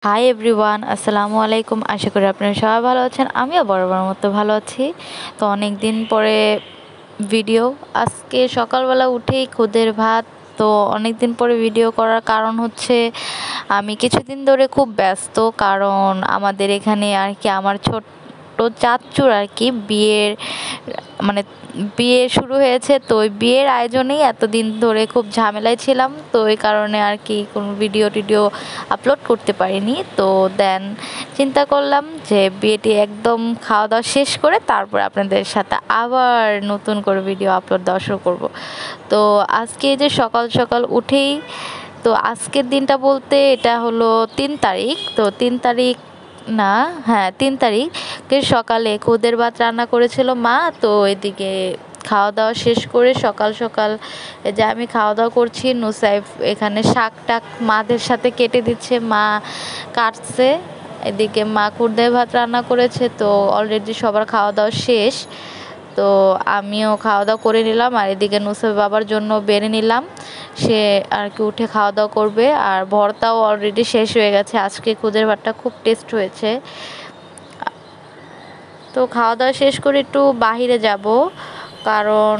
Hi everyone, আসসালামু আলাইকুম। আশা করি আপনারা সবাই ভালো আছেন। আমিও বরাবর মতো ভালো আছি। তো অনেক দিন পরে ভিডিও। আজকে সকালবেলা উঠেই খুদের ভাত। তো অনেক দিন পরে ভিডিও করার কারণ হচ্ছে আমি কিছুদিন ধরে খুব ব্যস্ত, কারণ আমাদের এখানে আর কি আমার ছোট্ট চাচ্চুর আর কি মানে বিয়ে শুরু হয়েছে। তো ওই বিয়ের আয়োজনেই এতদিন ধরে খুব ঝামেলায় ছিলাম, তো ওই কারণে আর কি কোনো ভিডিও টিডিও আপলোড করতে পারিনি। তো দেন চিন্তা করলাম যে বিয়েটি একদম খাওয়া দাওয়া শেষ করে তারপর আপনাদের সাথে আবার নতুন করে ভিডিও আপলোড দেওয়া শুরু করবো। তো আজকে যে সকাল সকাল উঠেই, তো আজকের দিনটা বলতে এটা হলো 3 তারিখ। তো 3 তারিখ না, হ্যাঁ 3 তারিখের সকালে খুদের ভাত রান্না করেছিল মা। তো এদিকে খাওয়া দাওয়া শেষ করে সকাল সকাল যে আমি খাওয়া দাওয়া করছি, নুসাইফ এখানে শাক টাক মাদের সাথে কেটে দিচ্ছে, মা কাটছে। এদিকে মা খুদের ভাত রান্না করেছে, তো অলরেডি সবার খাওয়া দাওয়া শেষ। তো আমিও খাওয়া দাওয়া করে নিলাম, আর এদিকে নুসাইফ বাবার জন্য বেড়ে নিলাম, সে আর কি উঠে খাওয়া দাওয়া করবে। আর ভর্তাও অলরেডি শেষ হয়ে গেছে, আজকে খুদের ভাতটা খুব টেস্ট হয়েছে। তো খাওয়া দাওয়া শেষ করে একটু বাহিরে যাব, কারণ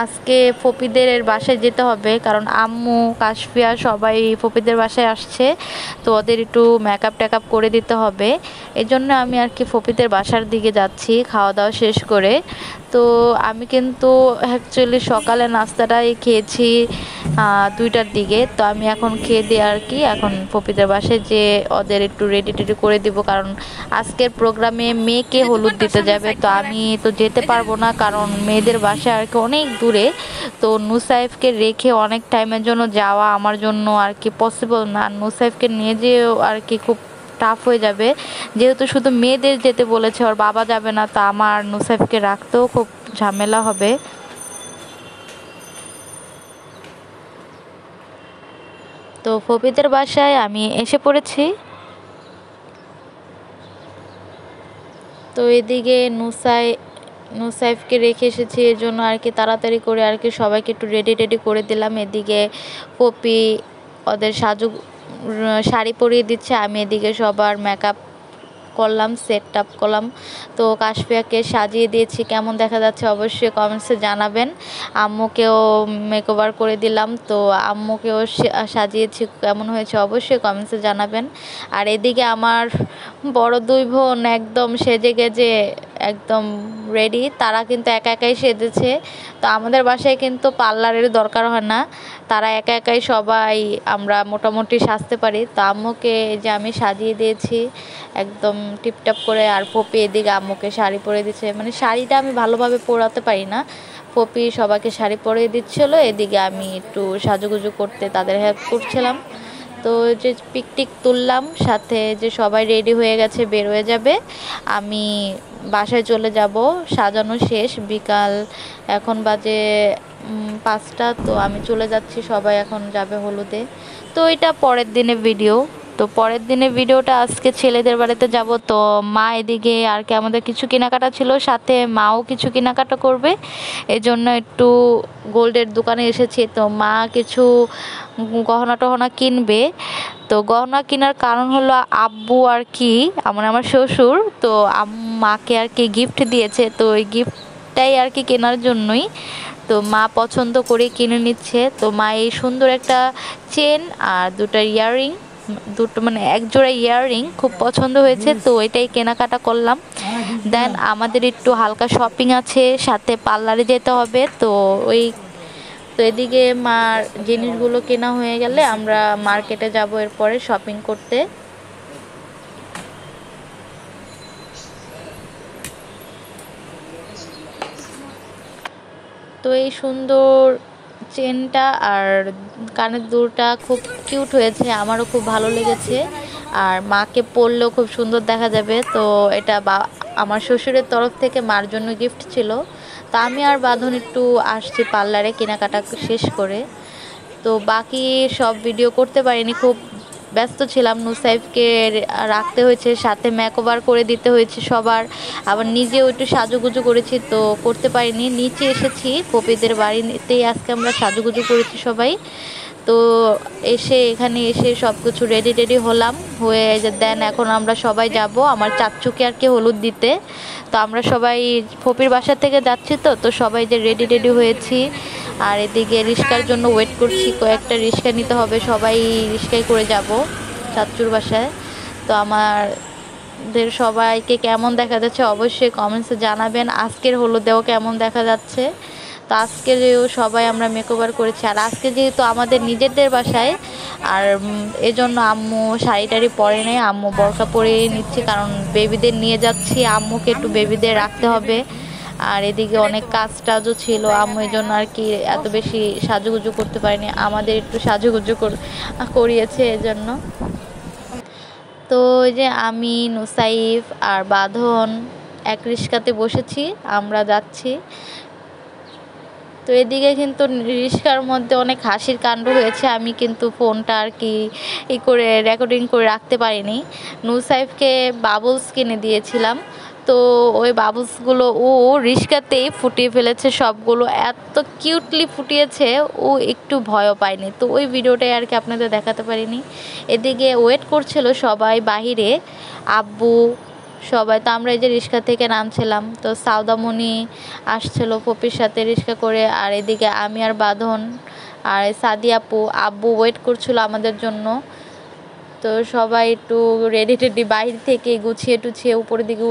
আজকে ফপিদের বাসায় যেতে হবে, কারণ আম্মু কাশফিয়া সবাই ফপিদের বাসায় আসছে। তো ওদের একটু মেকআপ টেকআপ করে দিতে হবে, এই জন্য আমি আর কি ফপিদের বাসার দিকে যাচ্ছি খাওয়া দাওয়া শেষ করে। তো আমি কিন্তু অ্যাকচুয়ালি সকালে নাস্তাটাই খেয়েছি 2টার দিকে। তো আমি এখন খেয়ে দিয়ে আর কি এখন ফপিদের বাসায় যে ওদের একটু রেডি টেডি করে দিব, কারণ আজকের প্রোগ্রামে মেয়েকে হলুদ দিতে যাবে। তো আমি তো যেতে পারবো না, কারণ মেয়েদের বাসায় আর কি অনেক দূরে। তো নুসাইফকে রেখে অনেক টাইমের জন্য যাওয়া আমার জন্য আর কি পসিবল না। নুসাইফকে নিয়ে যেয়েও আর কি খুব টাফ হয়ে যাবে, যেহেতু শুধু মেয়েদের যেতে বলেছে, ওর বাবা যাবে না। তো আমার নুসাইফকে রাখতেও খুব ঝামেলা হবে। তো ফপিদের বাসায় আমি এসে পড়েছি। তো এদিকে নুসাইফকে রেখে এসেছি, এর জন্য আর কি তাড়াতাড়ি করে আর কি সবাইকে একটু রেডি টেডি করে দিলাম। এদিকে পপি ওদের শাড়ি পরিয়ে দিচ্ছে, আমি এদিকে সবার মেকআপ করলাম, সেট আপ করলাম। তো কাশফিয়াকে সাজিয়ে দিয়েছি, কেমন দেখা যাচ্ছে অবশ্যই কমেন্টসে জানাবেন। আম্মুকেও মেকওভার করে দিলাম, তো আম্মুকেও সাজিয়েছি, কেমন হয়েছে অবশ্যই কমেন্টসে জানাবেন। আর এদিকে আমার বড় 2 বোন একদম সেজে গেজে একদম রেডি, তারা কিন্তু একা একাই সেজেছে। তো আমাদের বাসায় কিন্তু পার্লারের দরকার হয় না, তারা একা একাই সবাই আমরা মোটামুটি সাজতে পারি। তো আম্মুকে যে আমি সাজিয়ে দিয়েছি একদম টিপটাপ করে। আর পপি এদিকে আম্মুকে শাড়ি পরে দিচ্ছে, মানে শাড়িটা আমি ভালোভাবে পরাতে পারি না, পপি সবাইকে শাড়ি পরিয়ে দিচ্ছিলো, এদিকে আমি একটু সাজুগুজু করতে তাদের হেল্প করছিলাম। তো যে পিকটিক তুললাম, সাথে যে সবাই রেডি হয়ে গেছে, বের হয়ে যাবে, আমি বাসায় চলে যাব। সাজানো শেষ, বিকাল এখন বাজে 5টা। তো আমি চলে যাচ্ছি, সবাই এখন যাবে হলুদে। তো এটা পরের দিনের ভিডিও। তো পরের দিনের ভিডিওটা আজকে ছেলেদের বাড়িতে যাব। তো মা এদিকে আর কি আমাদের কিছু কেনাকাটা ছিল, সাথে মাও কিছু কেনাকাটা করবে, এজন্য একটু গোল্ডের দোকানে এসেছি। তো মা কিছু গহনা টহনা কিনবে। তো গহনা কেনার কারণ হলো আব্বু আর কি আমার শ্বশুর তো মাকে আর কি গিফট দিয়েছে, তো ওই গিফটটাই আর কি কেনার জন্যই। তো মা পছন্দ করে কিনে নিচ্ছে। তো মা এই সুন্দর একটা চেন আর দুটো ইয়াররিং, মানে এক জোড়া ইয়াররিং খুব পছন্দ হয়েছে, তো এটাই কেনাকাটা করলাম। দেন আমাদের একটু হালকা শপিং আছে, সাথে পার্লারে যেতে হবে। তো এদিকে মার জিনিসগুলো কেনা হয়ে গেলে আমরা মার্কেটে যাব এরপরে শপিং করতে। তো এই সুন্দর চেনটা আর কানের দুলটা খুব কিউট হয়েছে, আমারও খুব ভালো লেগেছে, আর মাকে পরলেও খুব সুন্দর দেখা যাবে। তো এটা আমার শ্বশুরের তরফ থেকে মার জন্য গিফট ছিল। তো আমি আর বাঁধন একটু আসছি পার্লারে কেনাকাটা শেষ করে। তো বাকি সব ভিডিও করতে পারিনি, খুব ব্যস্ত ছিলাম। নুসাইফকে রাখতে হয়েছে, সাথে মেকওভার করে দিতে হয়েছে সবার, আবার নিজেও একটু সাজুগুজু করেছি, তো করতে পারিনি। নিচে এসেছি পপিদের বাড়িতেই, আজকে আমরা সাজুগুজু করেছি সবাই। তো এখানে এসে সব কিছু রেডি হলাম, হয়ে যে দেন এখন আমরা সবাই যাব আমার চাচ্চুকে আর কি হলুদ দিতে। তো আমরা সবাই ফপির বাসা থেকে যাচ্ছি, তো সবাই যে রেডি হয়েছি। আর এদিকে রিক্সার জন্য ওয়েট করছি, কয়েকটা রিক্সা নিতে হবে, সবাই রিক্সায় করে যাব চাচ্চুর বাসায়। তো আমাদের সবাইকে কেমন দেখা যাচ্ছে অবশ্যই কমেন্টসে জানাবেন, আজকের হলুদেও কেমন দেখা যাচ্ছে। তো আজকে সবাই আমরা মেকওভার করেছি, আর আজকে যেহেতু আমাদের নিজেদের বাসায়, আর এজন্য আম্মু শাড়ি টাড়ি পরে নেই, আম্মু বোরকা পরে নিচ্ছে, কারণ বেবিদের নিয়ে যাচ্ছি, আম্মুকে একটু বেবিদের রাখতে হবে। আর এদিকে অনেক কাজ টাজও ছিল, আম্মু এই জন্য আর কি এত বেশি সাজুগুজু করতে পারিনি, আমাদের একটু সাজুগুজু করিয়েছে এজন্য। তো ওই যে আমি, নুসাইফ আর বাঁধন এক রিক্সাতে বসেছি, আমরা যাচ্ছি। তো এদিকে কিন্তু রিক্সার মধ্যে অনেক হাসির কাণ্ড হয়েছে, আমি কিন্তু ফোনটা আর কি করে রেকর্ডিং করে রাখতে পারিনি। নুসাইফকে বাবলস কিনে দিয়েছিলাম, তো ওই বাবলসগুলো ও রিক্সাতেই ফুটিয়ে ফেলেছে সবগুলো, এত কিউটলি ফুটিয়েছে, ও একটু ভয়ও পায়নি। তো ওই ভিডিওটাই আর কি আপনাদের দেখাতে পারিনি। এদিকে ওয়েট করছিল সবাই বাহিরে, আব্বু সবাই। তো আমরা এই যে রিক্সা থেকে নামছিলাম, তো সাউদামণি আসছিল পপির সাথে রিক্সা করে, আর এদিকে আমি আর বাঁধন আর সাদি আপু, আব্বু ওয়েট করছিল আমাদের জন্য। তো সবাই একটু রেডি বাইরে থেকে গুছিয়ে টুছিয়ে উপরের দিকে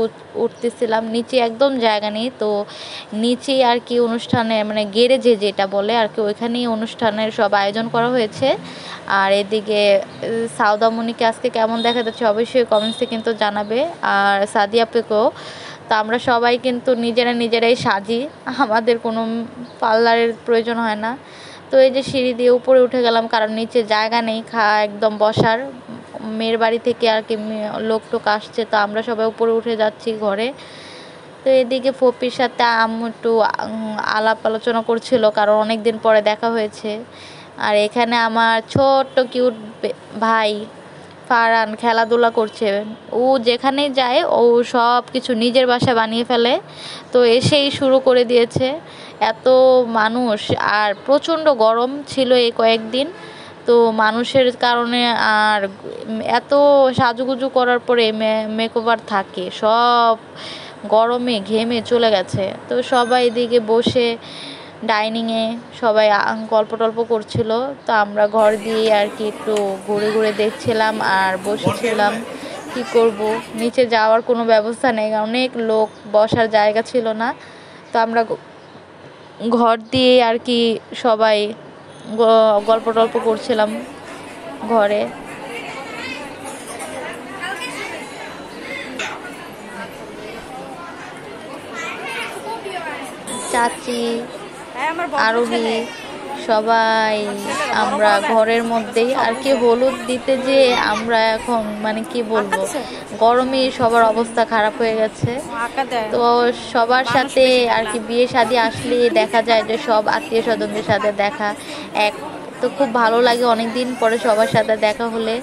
উঠতেছিলাম, নিচে একদম জায়গা নেই, তো নিচে আর কি অনুষ্ঠানে মানে গ্যারেজে যেটা বলে আর কি, ওইখানেই অনুষ্ঠানের সব আয়োজন করা হয়েছে। আর এদিকে সাউদামণিকে আজকে কেমন দেখা যাচ্ছে অবশ্যই কমেন্টসে কিন্তু জানাবে, আর সাদি আপুকেও। তো আমরা সবাই কিন্তু নিজেরাই সাজি, আমাদের কোনো পার্লারের প্রয়োজন হয় না। তো এই যে সিঁড়ি দিয়ে উপরে উঠে গেলাম, কারণ নিচে জায়গা নেই একদম বসার, মেয়ের বাড়ি থেকে আর কি লোক টোক আসছে, তো আমরা সবাই উপরে উঠে যাচ্ছি ঘরে। তো এদিকে ফপির সাথে আম্মু একটু আলাপ আলোচনা করছিল, কারণ অনেক দিন পরে দেখা হয়েছে। আর এখানে আমার ছোট্ট কিউট ভাই ফারহান খেলাধুলা করছে, ও যেখানেই যায় ও সব কিছু নিজের বাসা বানিয়ে ফেলে। তো এসেই শুরু করে দিয়েছে, এত মানুষ, আর প্রচণ্ড গরম ছিল এই কয়েকদিন, তো মানুষের কারণে আর এত সাজুগুজু করার পরে মেকওভার থাকে, সব গরমে ঘেমে চলে গেছে। তো সবাই এদিকে বসে ডাইনিংয়ে সবাই গল্প টল্প করছিল, তো আমরা ঘর দিয়ে আর কি একটু ঘুরে দেখছিলাম আর বসেছিলাম। কি করব, নিচে যাওয়ার কোনো ব্যবস্থা নেই, অনেক লোক, বসার জায়গা ছিল না। তো আমরা ঘর দিয়ে আর কি সবাই গল্প টল্প করছিলাম ঘরে। চাচি, আরোহী, সবাই আমরা ঘরের মধ্যেই আর কি হলুদ দিতে, যে আমরা এখন মানে কি বলবো, গরমে সবার অবস্থা খারাপ হয়ে গেছে। তো সবার সাথে আর কি বিয়ে শাদী আসলে দেখা যায় যে সব আত্মীয় স্বজনদের সাথে দেখা তো খুব ভালো লাগে, অনেক দিন পরে সবার সাথে দেখা হলে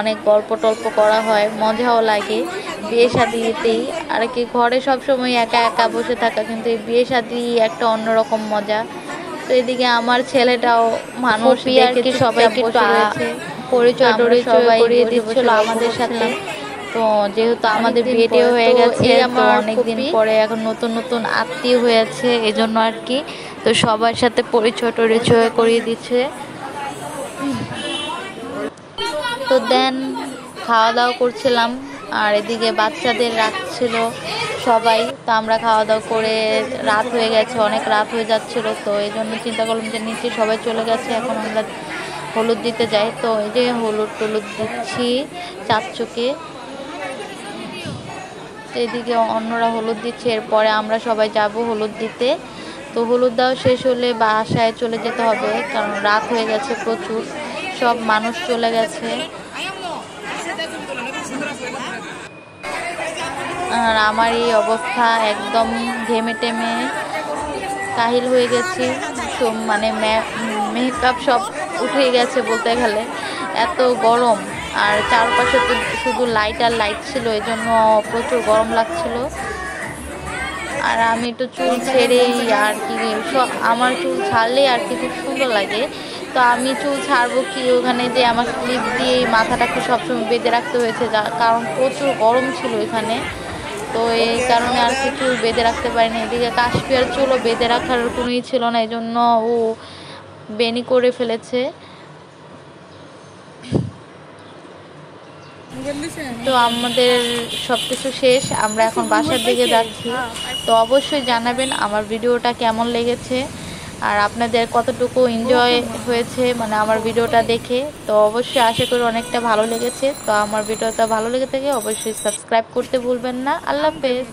অনেক গল্প টল্প করা হয়, মজাও লাগে বিয়ে শাদীতেই আর কি। ঘরে সব সময় একা বসে থাকা, কিন্তু এই বিয়ে শাদী একটা অন্যরকম মজা। তো এদিকে আমার ছেলেটাও মানুষ আর কি সবাইকে পরিচয় করিয়ে দিচ্ছিল আমাদের সাথে। তো যেহেতু আমাদের বিয়েটিও হয়ে গেছে, তো অনেকদিন পরে এখন নতুন আত্মীয় হয়েছে এজন্য আর কি, তো সবার সাথে পরিচয় করিয়ে দিচ্ছে। তো দেন খাওয়া দাওয়া করছিলাম, আর এদিকে বাচ্চাদের রাখছিল সবাই। তো আমরা খাওয়া দাওয়া করে রাত হয়ে গেছে, অনেক রাত হয়ে যাচ্ছিলো, তো এই জন্য চিন্তা করলাম যে নিচে সবাই চলে গেছে, এখন আমরা হলুদ দিতে যাই। তো এই যে হলুদ টলুদ দিচ্ছি চাচ্চুকে, তো এদিকে অন্যরা হলুদ দিচ্ছে, এরপরে আমরা সবাই যাব হলুদ দিতে। তো হলুদ দেওয়া শেষ হলে বাসায় চলে যেতে হবে, কারণ রাত হয়ে গেছে প্রচুর, সব মানুষ চলে গেছে। আর আমার এই অবস্থা, একদম ঘেমে টেমে কাহিল হয়ে গেছি, মানে মেকআপ সব উঠে গেছে বলতে গেলে, এত গরম। আর চারপাশে তো শুধু লাইট আর লাইট ছিল, এই জন্য প্রচুর গরম লাগছিল। আর আমি একটু চুল ছেড়েই আর কি, আমার চুল ছাড়লেই আর কি খুব সুন্দর লাগে। তো তো আমি চুল ছাড়বো কি, ওখানে যে আমার ক্লিপ দিয়ে মাথাটাকে সবসময় বেঁধে রাখতে হয়েছে, কারণ প্রচুর গরম ছিল এখানে। তো এই কারণে আর কি চুল বেঁধে রাখতে পারিনি। এদিকে কাশপিয়ার চুলও বেঁধে রাখার কোনোই ছিল না, এই জন্য ও বেনি করে ফেলেছে। তো আমাদের সবকিছু শেষ, আমরা এখন বাসার দিকে যাচ্ছি। তো অবশ্যই জানাবেন আমার ভিডিওটা কেমন লেগেছে আর আপনাদের কতটুকু এনজয় হয়েছে মানে আমার ভিডিওটা দেখে। তো অবশ্যই আশা করি অনেকটা ভালো লেগেছে। তো আমার ভিডিওটা ভালো লেগে থাকে অবশ্যই সাবস্ক্রাইব করতে ভুলবেন না। আল্লাহ হাফেজ।